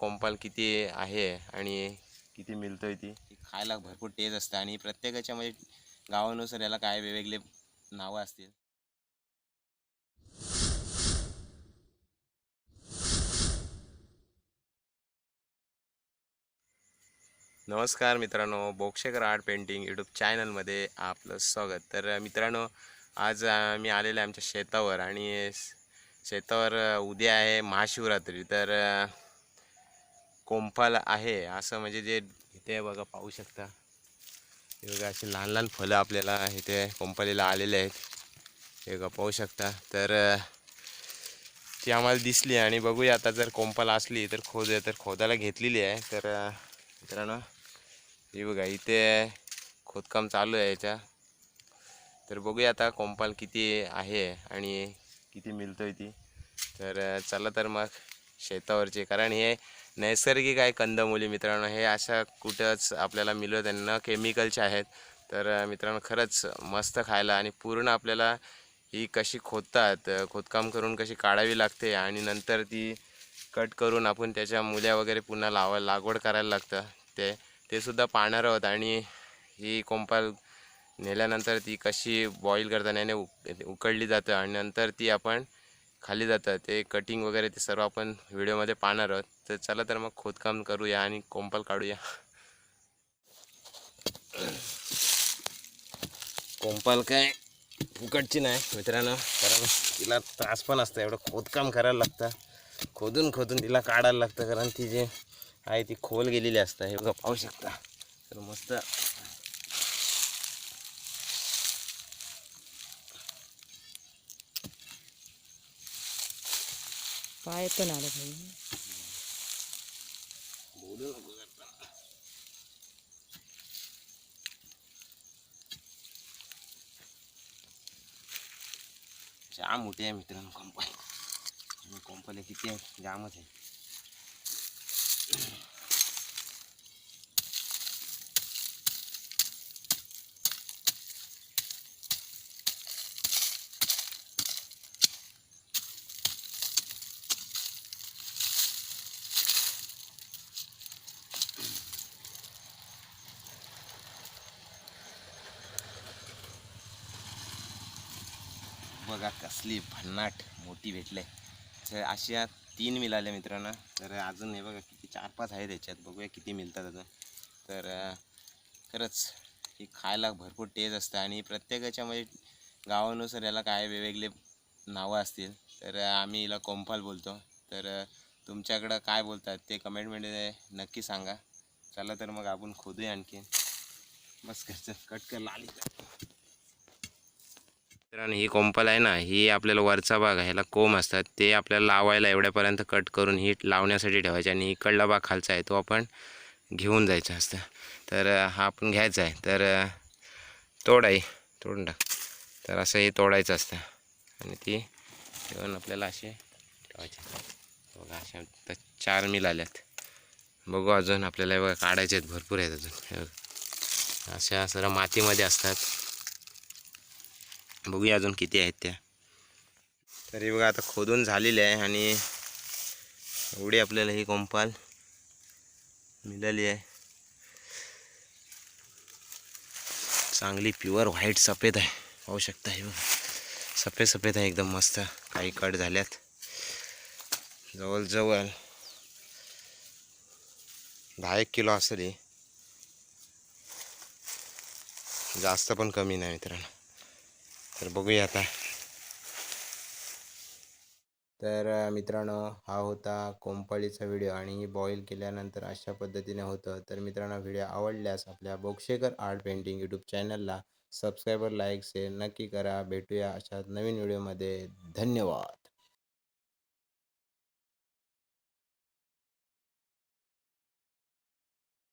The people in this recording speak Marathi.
कोंपाल किती आहे आणि किती मिळतोय ती खायला भरपूर टेस्ट असतं आणि प्रत्येकाच्या म्हणजे गावानुसार याला काय वेगवेगळे नावं असतील. नमस्कार मित्रांनो, बोक्षेकर आर्ट पेंटिंग यूट्यूब चॅनलमध्ये आपलं स्वागत. तर मित्रांनो, आज मी आलेलो आहे आमच्या शेतावर आणि शेतावर उद्या आहे महाशिवरात्री. तर कोंपाल आहे असं म्हणजे जे इथे बघा पाहू शकता. हे बघा असे लहान लहान फळं आपल्याला इथे कोंपालीला आलेले आहेत. हे बघा पाहू शकता. तर ती आम्हाला दिसली आणि बघूया आता जर कोंपाल असली तर खोदायला घेतलेली आहे. तर मित्रांनो हे बघा इथे खोदकाम चालू आहे याच्या. तर बघूया आता कोंपाल किती आहे आणि किती मिळतोय ती. तर चला तर मग शेतावरचे, कारण हे नैसर्गिक आहे कंदमुली मित्रांनो, हे अशा कुठंच आपल्याला मिळत न केमिकलचे आहेत. तर मित्रांनो खरंच मस्त खायला आणि पूर्ण आपल्याला ही कशी खोदतात, खोदकाम करून कशी काढावी लागते आणि नंतर ती कट करून आपण त्याच्या मुल्या वगैरे पुन्हा लागवड करायला लागतं. ते सुद्धा पाहणार आहोत. आणि ही कोंपाल नेल्यानंतर ती कशी बॉईल करताना उकडली जातं आणि नंतर ती आपण खाली जातं, ते कटिंग वगैरे ते सर्व आपण व्हिडिओमध्ये पाहणार आहोत. तर चला तर मग खोदकाम करूया आणि कोंपाल काढूया. कोंपाल काय फुकटची नाही मित्रांनो, कारण तिला त्रास पण असतं, एवढं खोदकाम करायला लागतं. खोदून तिला काढायला लागतं, कारण ती जी आहे ती खोल गेलेली असतं. हे बघा पाहू शकता. तर मस्त पाय पण आलं भाई. बोलू नको करता. जाम मोठी आहे मित्रांनो कोंपाल. कोंपाले किती आहे, जामच आहे. बघा कसली भन्नाट मोठी भेटले. तर अशा 3 मिळाल्या मित्रांनो. तर अजून हे बघा किती 4-5 आहेत याच्यात, बघूया किती मिळतात अजून. तर खरंच ही खायला भरपूर टेस्ट असतं आणि प्रत्येकाच्या म्हणजे गावानुसार याला काय वेगवेगळे नावं असतील. तर आम्ही हिला कोंपाल बोलतो. तर तुमच्याकडं काय बोलतात ते कमेंटमध्ये नक्की सांगा. चला तर मग आपण खोदूया आणखी. बस करचं कट कर लाली. मित्रांनो ही कोंपाल आहे ना, ही आपल्याला वरचा भाग आहे, ह्याला कोंब असतात, ते आपल्याला लावायला एवढ्यापर्यंत कट करून ही लावण्यासाठी ठेवायचे आणि इकडला भाग खालचा आहे तो आपण घेऊन जायचा असतं. तर हा आपण घ्यायचा आहे. तर तोडून टाक. तर असं हे तोडायचं असतं आणि ती घेऊन आपल्याला असे ठेवायचे. बघा अशा तर 4 मिळाल्यात. बघू अजून आपल्याला बघा काढायचे आहेत, भरपूर आहेत अजून. अशा सर्व मातीमध्ये असतात. बघूया अजून किती आहेत त्या. तरी बघा आता खोदून झालेली आहे आणि एवढी आपल्याला ही कोंपाल मिळाली आहे. चांगली प्युअर व्हाईट सफेद आहे, पाहू शकता. हे बघा सफेद आहे एकदम मस्त. काही कट झाल्यात. जवळजवळ 10-1 किलो असेल, जास्त पण कमी नाही मित्रांनो. तर बघूया आता. तर मित्रांनो हा होता कोंपाळीचा व्हिडिओ आणि बॉईल केल्यानंतर अशा पद्धतीने होतं. तर मित्रांनो व्हिडिओ आवडल्यास आपल्या बोक्षेकर आर्ट पेंटिंग यूट्यूब चॅनलला सबस्क्राईबर लाईक शेअर नक्की करा. भेटूया अशा नवीन व्हिडिओमध्ये. धन्यवाद.